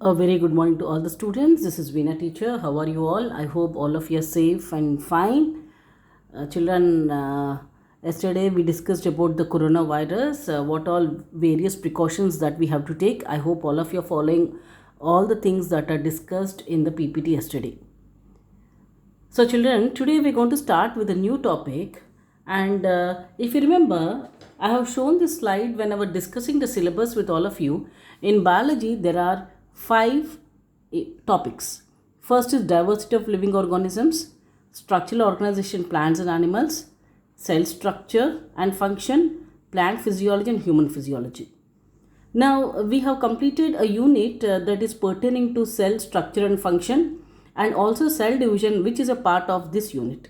A very good morning to all the students. This is Veena teacher. How are you all? I hope all of you are safe and fine. Children, yesterday we discussed about the coronavirus, what all various precautions that we have to take. I hope all of you are following all the things that are discussed in the PPT yesterday. So children, today we're going to start with a new topic, and if you remember, I have shown this slide when I was discussing the syllabus with all of you. In biology, there are five topics. First is diversity of living organisms, structural organization plants and animals, cell structure and function, plant physiology and human physiology. Now we have completed a unit that is pertaining to cell structure and function, and also cell division, which is a part of this unit.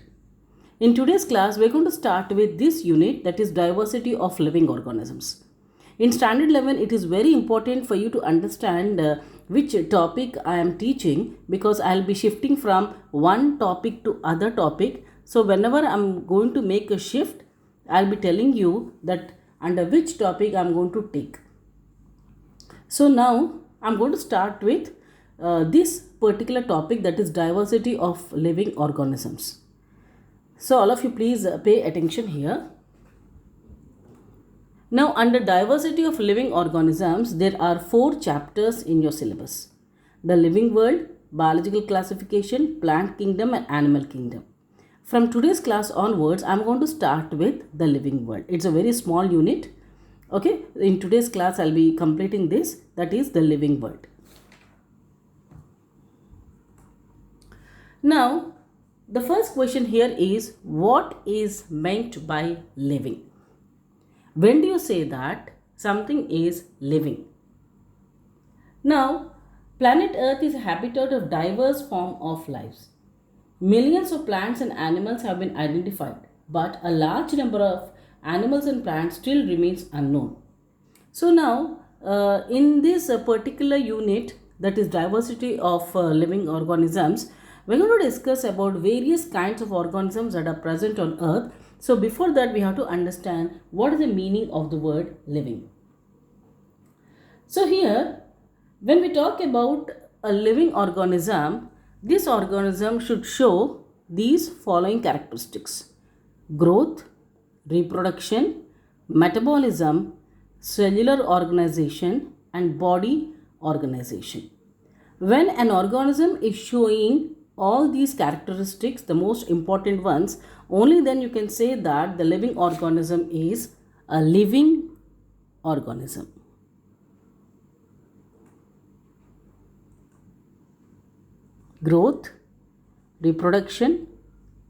In today's class, we're going to start with this unit, that is diversity of living organisms. In standard 11, it is very important for you to understand which topic I am teaching, because I'll be shifting from one topic to other topic. So whenever I'm going to make a shift, I'll be telling you that under which topic I'm going to take. So now I'm going to start with this particular topic, that is diversity of living organisms. So all of you please pay attention here. Now under diversity of living organisms, there are 4 chapters in your syllabus: the living world, biological classification, plant kingdom and animal kingdom. From today's class onwards, I'm going to start with the living world. It's a very small unit. Okay, in today's class I'll be completing this, that is the living world. Now, the first question here is, what is meant by living? When do you say that something is living? Now, planet Earth is a habitat of diverse form of lives. Millions of plants and animals have been identified, but a large number of animals and plants still remains unknown. So now, in this particular unit, that is diversity of living organisms, we're going to discuss about various kinds of organisms that are present on Earth. So before that, we have to understand what is the meaning of the word living. So here, when we talk about a living organism, this organism should show these following characteristics: growth, reproduction, metabolism, cellular organization and body organization. When an organism is showing all these characteristics, the most important ones, only then you can say that the living organism is a living organism. Growth, reproduction,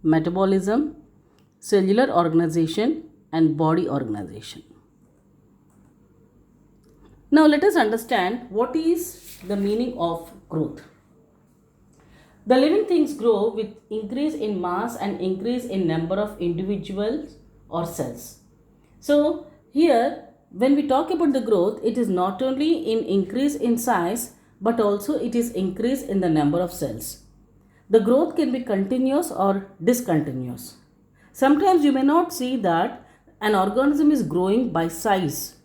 metabolism, cellular organization and body organization. Now let us understand what is the meaning of growth. The living things grow with increase in mass and increase in number of individuals or cells. So here, when we talk about the growth, it is not only in increase in size, but also it is increase in the number of cells. The growth can be continuous or discontinuous. Sometimes you may not see that an organism is growing by size,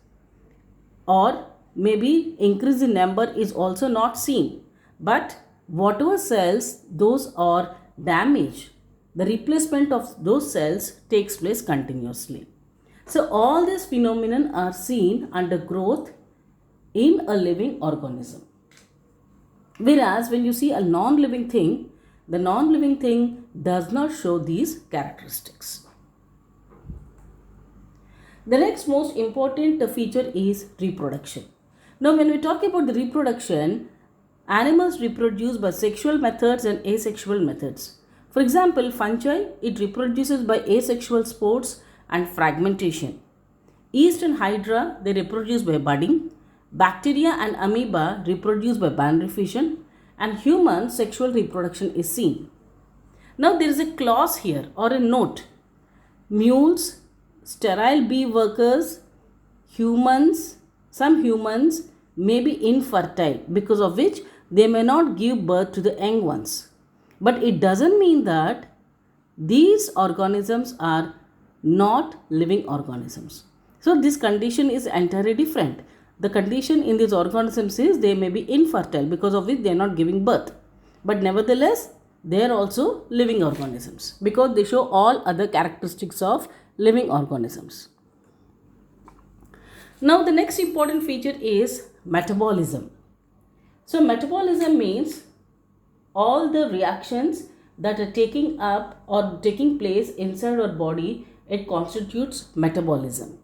or maybe increase in number is also not seen, but whatever cells those are damaged, the replacement of those cells takes place continuously. So all these phenomena are seen under growth in a living organism. Whereas when you see a non-living thing, the non-living thing does not show these characteristics. The next most important feature is reproduction. Now when we talk about the reproduction, animals reproduce by sexual methods and asexual methods. For example, fungi, it reproduces by asexual spores and fragmentation. Yeast and hydra, they reproduce by budding. Bacteria and amoeba reproduce by binary fission, and human sexual reproduction is seen. Now there is a clause here or a note. Mules, sterile bee workers, some humans may be infertile, because of which they may not give birth to the young ones. But it doesn't mean that these organisms are not living organisms. So this condition is entirely different. The condition in these organisms is they may be infertile, because of which they are not giving birth. But nevertheless, they are also living organisms because they show all other characteristics of living organisms. Now the next important feature is metabolism. So metabolism means all the reactions that are taking up or taking place inside our body, it constitutes metabolism.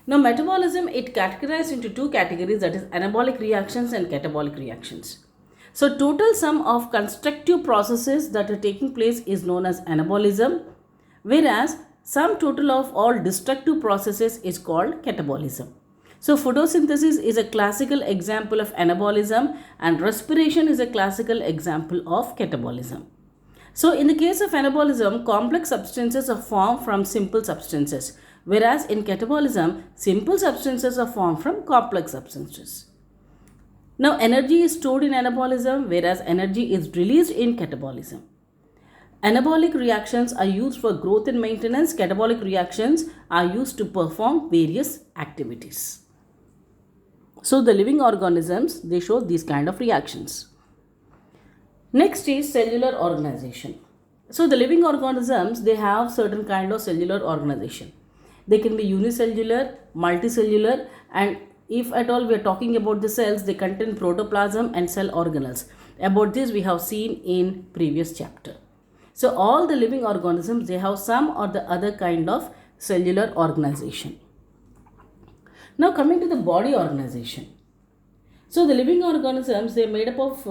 Now metabolism, it categorized into two categories, that is anabolic reactions and catabolic reactions. So total sum of constructive processes that are taking place is known as anabolism, whereas sum total of all destructive processes is called catabolism. So photosynthesis is a classical example of anabolism and respiration is a classical example of catabolism. So in the case of anabolism, complex substances are formed from simple substances, whereas in catabolism, simple substances are formed from complex substances. Now energy is stored in anabolism, whereas energy is released in catabolism. Anabolic reactions are used for growth and maintenance. Catabolic reactions are used to perform various activities. So the living organisms, they show these kind of reactions. Next is cellular organization. So the living organisms, they have certain kind of cellular organization. They can be unicellular, multicellular, and if at all we are talking about the cells, they contain protoplasm and cell organelles. About this we have seen in previous chapter. So all the living organisms, they have some or the other kind of cellular organization. Now coming to the body organization. So the living organisms, they are made up of,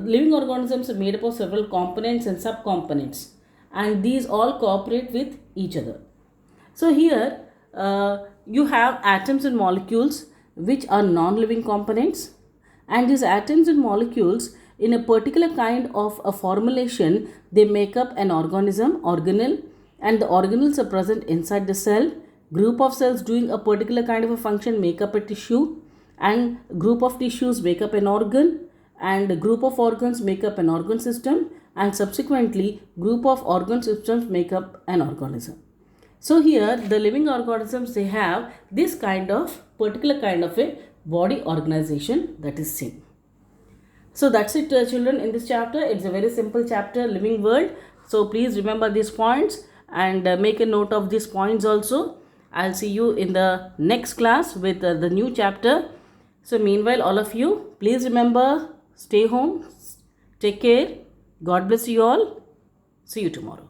living organisms are made up of several components and subcomponents, and these all cooperate with each other. So here you have atoms and molecules which are non-living components, and these atoms and molecules in a particular kind of a formulation, they make up an organism, organelle, and the organelles are present inside the cell. Group of cells doing a particular kind of a function make up a tissue, and group of tissues make up an organ, and a group of organs make up an organ system, and subsequently group of organ systems make up an organism. So here the living organisms, they have this kind of particular kind of a body organization that is seen. So that's it, children, in this chapter. It's a very simple chapter, living world. So please remember these points and make a note of these points also. I'll see you in the next class with the new chapter. So meanwhile, all of you, please remember, stay home, take care. God bless you all. See you tomorrow.